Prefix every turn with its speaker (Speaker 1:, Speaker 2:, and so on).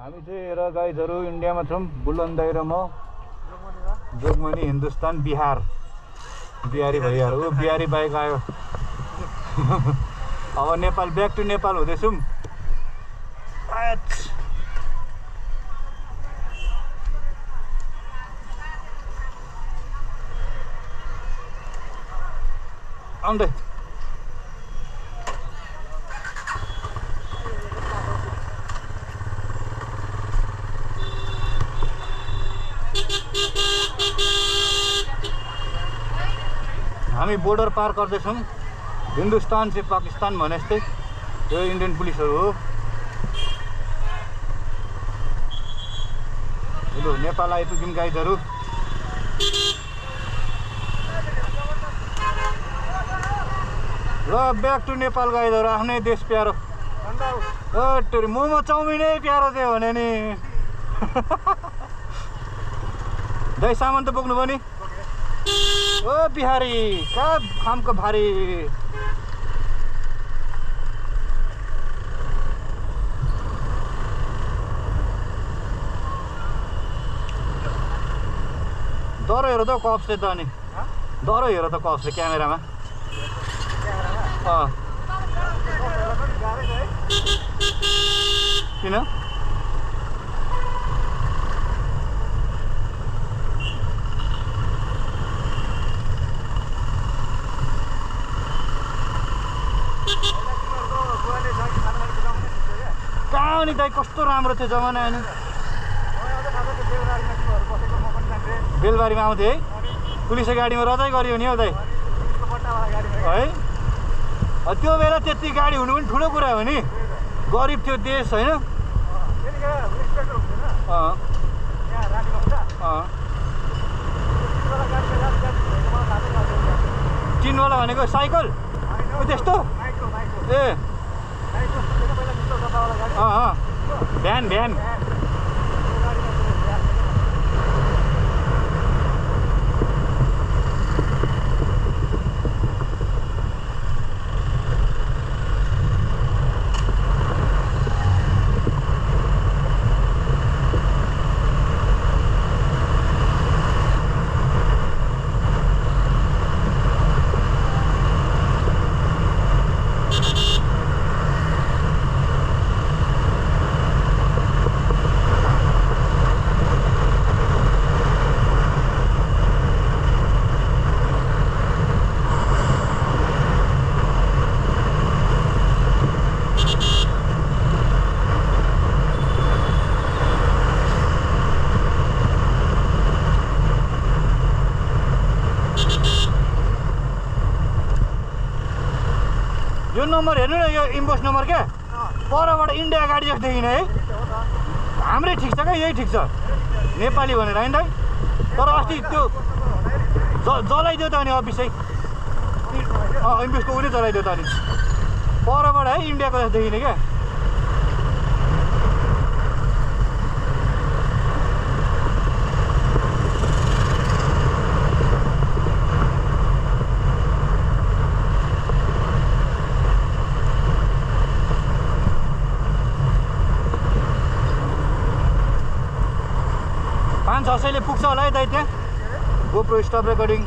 Speaker 1: हामी चाहिँ र गाइजहरू इन्डियामा छौँ। बुलन दाइ र म जोगमनी हिन्दुस्तान बिहार बिहारी भइहाल्यो। ऊ बिहारी बाइक आयो। अब नेपाल ब्याक टु नेपाल हुँदैछौँ। आउँदै हामी बोर्डर पार गर्दैछौँ। हिन्दुस्तान से पाकिस्तान भने जस्तै यो इन्डियन पुलिसहरू हो। लु नेपाल आइपुग्यौँ गाइजहरू। ल ब्याक टु नेपाल गाइजहरू। आफ्नै देश प्यारो। मोमो चाउमिनै प्यारो थियो भने नि। दाइ सामान त बोक्नु भयो नि। ओ बिहारी कहाँ खामको भारी। डर हेर त कप्सले त अनि डर हेर त कप्सले क्यामेरामा। किन कहाँ नि दाइ कस्तो राम्रो थियो जमाना। अनि बेलबारीमा आउँथे है। पुलिसको गाडीमा रजाइ गरियो नि हौ दाइ है। त्यो बेला त्यति गाडी हुनु पनि ठुलो कुरा हो नि। गरिब थियो देश होइन। चिनवाला भनेको साइकल त्यस्तो ए भ्यान भ्यान। यो नम्बर हेर्नु न। यो इम्पोस नम्बर क्या परबाट इन्डिया गाडी जस्तो देखिन है। हाम्रै ठिक छ क्या यही ठिक छ नेपाली भनेर होइन दाइ। तर अस्ति त्यो जलाइदियो त अनि अफिसै इम्पोसको उनी जलाइदियो त अनि परबाट है इन्डियाको जस्तो देखिने क्या। $500-600ले पुग्छ होला है दाइ त्यहाँ। GoPro stop recording